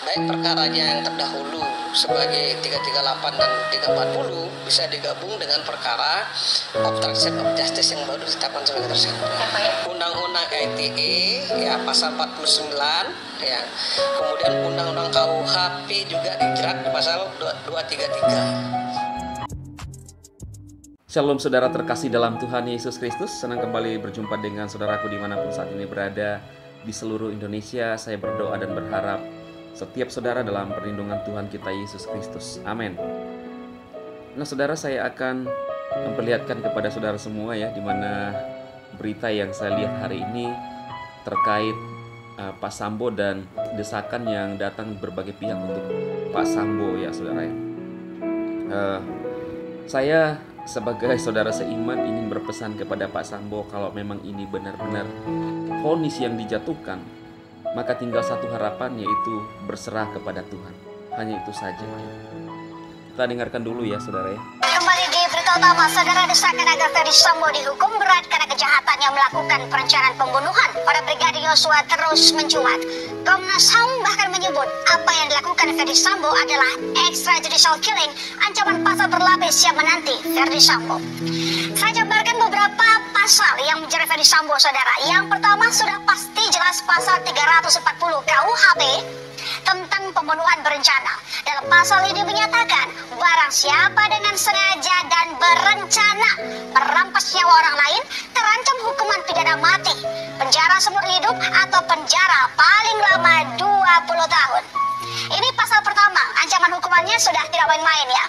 baik perkaranya yang terdahulu sebagai 338 dan 340 bisa digabung dengan perkara obstruction of justice yang baru ditetapkan sebagai tersangka. Undang-undang ITE ya pasal 49 ya. Kemudian Undang-Undang KUHP juga dijerat di pasal 233. Shalom saudara terkasih dalam Tuhan Yesus Kristus. Senang kembali berjumpa dengan saudaraku dimanapun saat ini berada di seluruh Indonesia. Saya berdoa dan berharap setiap saudara dalam perlindungan Tuhan kita Yesus Kristus. Amin. Nah saudara, saya akan memperlihatkan kepada saudara semua ya, dimana berita yang saya lihat hari ini terkait Pak Sambo dan desakan yang datang berbagai pihak untuk Pak Sambo ya saudara ya. Saya sebagai saudara seiman ingin berpesan kepada Pak Sambo, kalau memang ini benar-benar vonis yang dijatuhkan, maka tinggal satu harapan, yaitu berserah kepada Tuhan. Hanya itu saja. Kita dengarkan dulu ya saudara ya. Kembali di berita utama, saudara, desakan agar Ferdy Sambo dihukum berat karena kejahatan yang melakukan perencanaan pembunuhan pada Brigadir Yosua terus mencuat. Komnas HAM bahkan menyebut apa yang dilakukan Ferdy Sambo adalah extrajudicial killing, ancaman pasal berlapis yang menanti Ferdy Sambo. Saya jabarkan beberapa pasal yang menjerat Ferdy Sambo, saudara. Yang pertama sudah pasti jelas pasal 340 KUHP tentang pembunuhan berencana. Dalam pasal ini menyatakan barang siapa dengan sengaja dan berencana merampas nyawa orang lain terancam hukuman pidana mati, penjara seumur hidup atau penjara paling lama 20 tahun. Ini pasal pertama, ancaman hukumannya sudah tidak main-main ya.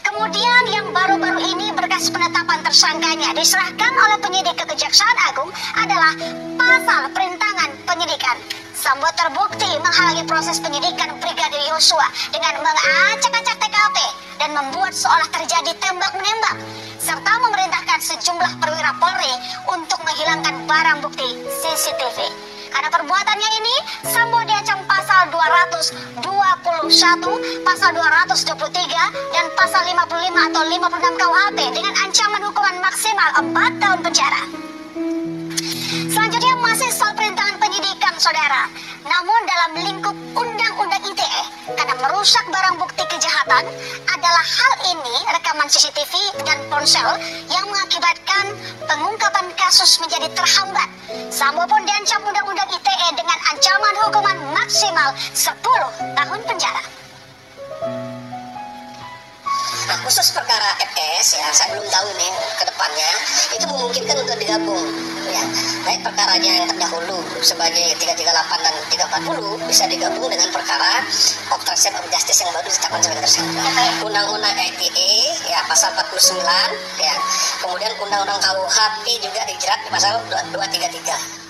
Kemudian yang baru-baru ini berkas penetapan tersangkanya diserahkan oleh penyidik ke Kejaksaan Agung adalah pasal perintangan penyidikan. Sambo terbukti menghalangi proses penyidikan Brigadir Yosua dengan mengacak-acak TKP dan membuat seolah terjadi tembak-menembak, serta memerintahkan sejumlah perwira Polri untuk menghilangkan barang bukti CCTV. Karena perbuatannya ini, Sambo diancam pasal 221, pasal 223, dan pasal 55 atau 56 KUHP dengan ancaman hukuman maksimal 4 tahun penjara. Selanjutnya masih soal perintangan penyidikan, saudara. Namun dalam lingkup Undang-Undang ITE, karena merusak barang bukti kejahatan adalah hal ini rekaman CCTV dan ponsel yang mengakibatkan pengungkapan kasus menjadi terhambat. Sambo pun diancam Undang-Undang ITE dengan ancaman hukuman maksimal 10 tahun penjara. Nah, khusus perkara FS ya, saya belum tahu nih ke depannya itu memungkinkan untuk digabung ya. Baik perkaranya yang terdahulu sebagai 338 dan 340 bisa digabung dengan perkara obstruction of justice yang baru ditetapkan sebagai tersangka. Undang-Undang ITE ya pasal 49 ya. Kemudian Undang-Undang KUHP juga dijerat di pasal 233.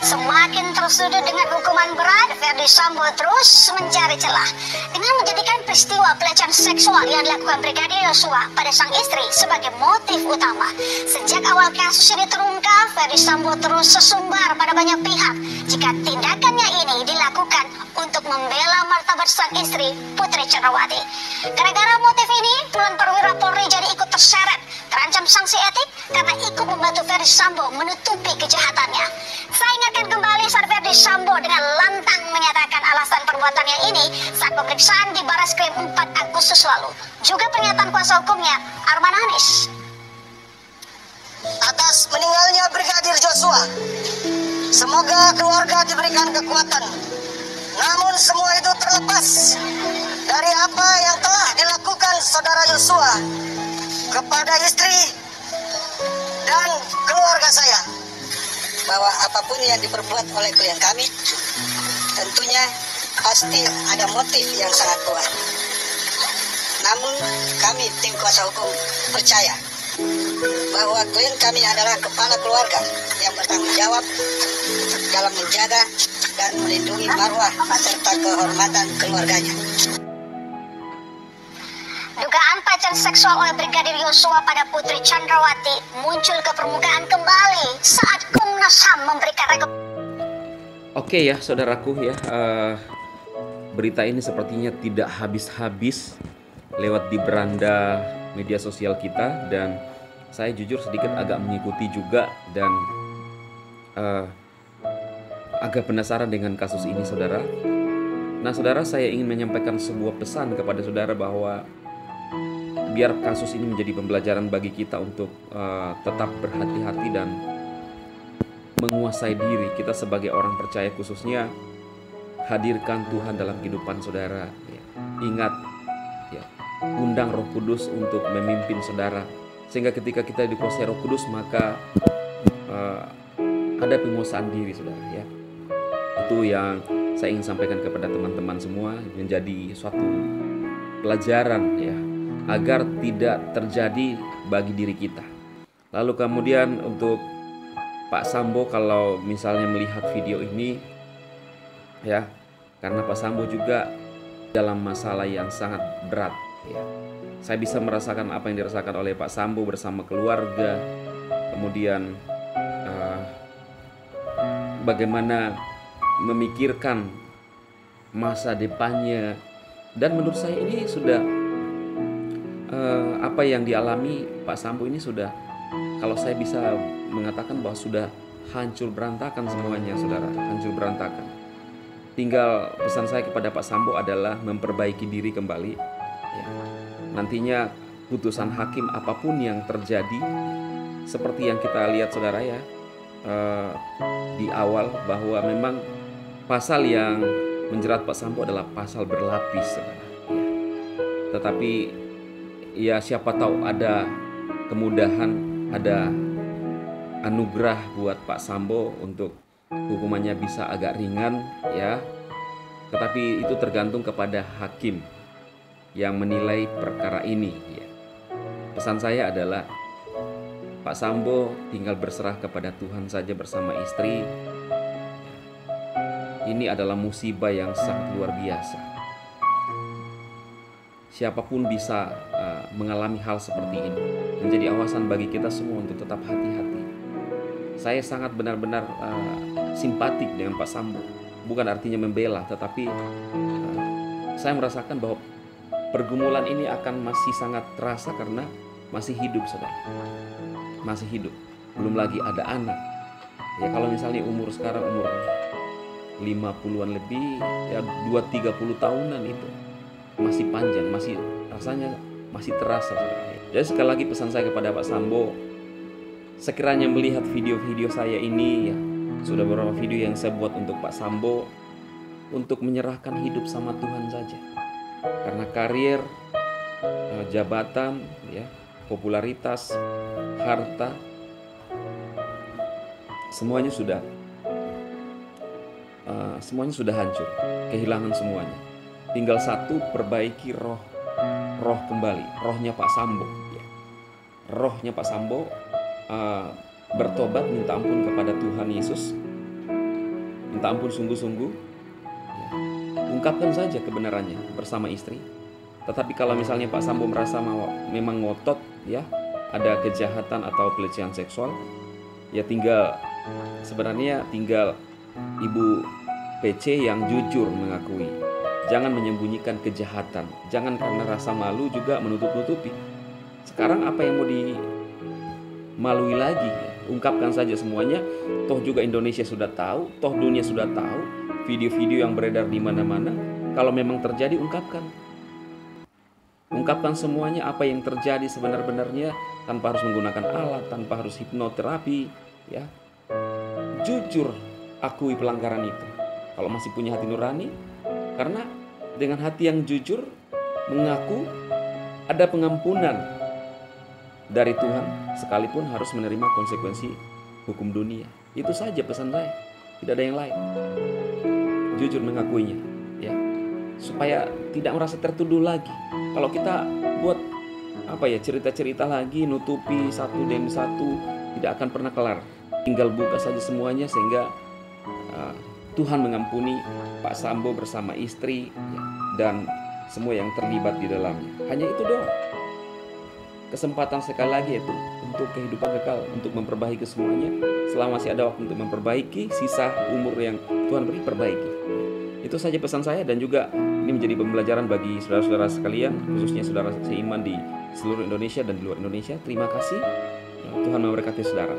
Semakin tersudut dengan hukuman berat, Ferdy Sambo terus mencari celah dengan menjadikan peristiwa pelecehan seksual yang dilakukan Brigadir Yosua pada sang istri sebagai motif utama. Sejak awal kasus ini terungkap, Ferdy Sambo terus sesumbar pada banyak pihak jika tindakannya ini dilakukan untuk membela martabat sang istri Putri Chandrawati. Gara-gara motif ini, puluhan perwira Polri jadi ikut terseret, terancam sanksi etik karena ikut membantu Ferdy Sambo menutupi kejahatannya. Saya ingatkan kembali saat Ferdy Sambo dengan lantang menyatakan alasan perbuatannya ini saat pemeriksaan di Barreskrim 4 Agustus lalu. Juga pernyataan kuasa hukumnya, Arman Hanis. Atas meninggalnya Brigadir Yosua, semoga keluarga diberikan kekuatan. Namun semua itu terlepas dari apa yang telah dilakukan saudara Yosua kepada istri dan keluarga saya, bahwa apapun yang diperbuat oleh klien kami tentunya pasti ada motif yang sangat kuat. Namun kami tim kuasa hukum percaya bahwa klien kami adalah kepala keluarga yang bertanggung jawab dalam menjaga dan melindungi marwah serta kehormatan keluarganya. Dugaan pelecehan seksual oleh Brigadir Yosua pada Putri Chandrawati muncul ke permukaan kembali saat Komnas HAM memberikan Oke ya saudaraku ya, berita ini sepertinya tidak habis-habis lewat di beranda media sosial kita, dan saya jujur sedikit agak mengikuti juga, dan agak penasaran dengan kasus ini, saudara. Nah, saudara, saya ingin menyampaikan sebuah pesan kepada saudara bahwa biar kasus ini menjadi pembelajaran bagi kita untuk tetap berhati-hati dan menguasai diri kita sebagai orang percaya, khususnya hadirkan Tuhan dalam kehidupan saudara. Ya. Ingat, ya, undang Roh Kudus untuk memimpin saudara, sehingga ketika kita dikuasai Roh Kudus maka ada penguasaan diri, saudara. Ya, itu yang saya ingin sampaikan kepada teman-teman semua, menjadi suatu pelajaran, ya, agar tidak terjadi bagi diri kita. Lalu kemudian untuk Pak Sambo, kalau misalnya melihat video ini, ya, karena Pak Sambo juga dalam masalah yang sangat berat, ya. Saya bisa merasakan apa yang dirasakan oleh Pak Sambo bersama keluarga, kemudian bagaimana memikirkan masa depannya, dan menurut saya ini sudah apa yang dialami Pak Sambo ini sudah, kalau saya bisa mengatakan bahwa sudah hancur berantakan semuanya, saudara, hancur berantakan. Tinggal pesan saya kepada Pak Sambo adalah memperbaiki diri kembali, ya. Nantinya putusan hakim apapun yang terjadi, seperti yang kita lihat, saudara, ya, di awal, bahwa memang pasal yang menjerat Pak Sambo adalah pasal berlapis, saudara. Ya. Tetapi ya, siapa tahu ada kemudahan, ada anugerah buat Pak Sambo untuk hukumannya bisa agak ringan, ya. Tetapi itu tergantung kepada hakim yang menilai perkara ini, ya. Pesan saya adalah Pak Sambo tinggal berserah kepada Tuhan saja bersama istri. Ini adalah musibah yang sangat luar biasa. Siapapun bisa mengalami hal seperti ini. Menjadi awasan bagi kita semua untuk tetap hati-hati. Saya sangat benar-benar simpatik dengan Pak Sambo. Bukan artinya membela, tetapi saya merasakan bahwa pergumulan ini akan masih sangat terasa karena masih hidup, saudara. Masih hidup. Belum lagi ada anak. Ya, kalau misalnya umur sekarang umur 50-an lebih, ya 2-30 tahunan, itu masih panjang, masih rasanya masih terasa, saudara. Jadi sekali lagi pesan saya kepada Pak Sambo, sekiranya melihat video-video saya ini, ya, sudah beberapa video yang saya buat untuk Pak Sambo, untuk menyerahkan hidup sama Tuhan saja. Karena karir, jabatan, ya, popularitas, harta, semuanya sudah hancur, kehilangan semuanya. Tinggal satu, perbaiki roh kembali, rohnya Pak Sambo, ya. Rohnya Pak Sambo, bertobat, minta ampun kepada Tuhan Yesus, minta ampun sungguh-sungguh, ya. Ungkapkan saja kebenarannya bersama istri. Tetapi kalau misalnya Pak Sambo merasa memang ngotot, ya, ada kejahatan atau pelecehan seksual, ya sebenarnya tinggal Ibu PC yang jujur mengakui. Jangan menyembunyikan kejahatan. Jangan karena rasa malu juga menutup-nutupi. Sekarang apa yang mau dimalui lagi? Ungkapkan saja semuanya. Toh juga Indonesia sudah tahu, toh dunia sudah tahu. Video-video yang beredar di mana-mana. Kalau memang terjadi, ungkapkan. Ungkapkan semuanya apa yang terjadi sebenar-benarnya, tanpa harus menggunakan alat, tanpa harus hipnoterapi, ya. Jujur akui pelanggaran itu. Kalau masih punya hati nurani, karena dengan hati yang jujur mengaku, ada pengampunan dari Tuhan, sekalipun harus menerima konsekuensi hukum dunia. Itu saja pesan saya, tidak ada yang lain. Jujur mengakuinya, ya, supaya tidak merasa tertuduh lagi. Kalau kita buat cerita-cerita lagi, nutupi satu demi satu, tidak akan pernah kelar. Tinggal buka saja semuanya, sehingga Tuhan mengampuni Pak Sambo bersama istri, ya, dan semua yang terlibat di dalamnya. Hanya itu doang. Kesempatan sekali lagi itu untuk kehidupan kekal, untuk memperbaiki semuanya. Selama masih ada waktu untuk memperbaiki, sisa umur yang Tuhan beri, perbaiki. Itu saja pesan saya, dan juga ini menjadi pembelajaran bagi saudara-saudara sekalian, khususnya saudara seiman di seluruh Indonesia dan di luar Indonesia. Terima kasih. Tuhan memberkati saudara.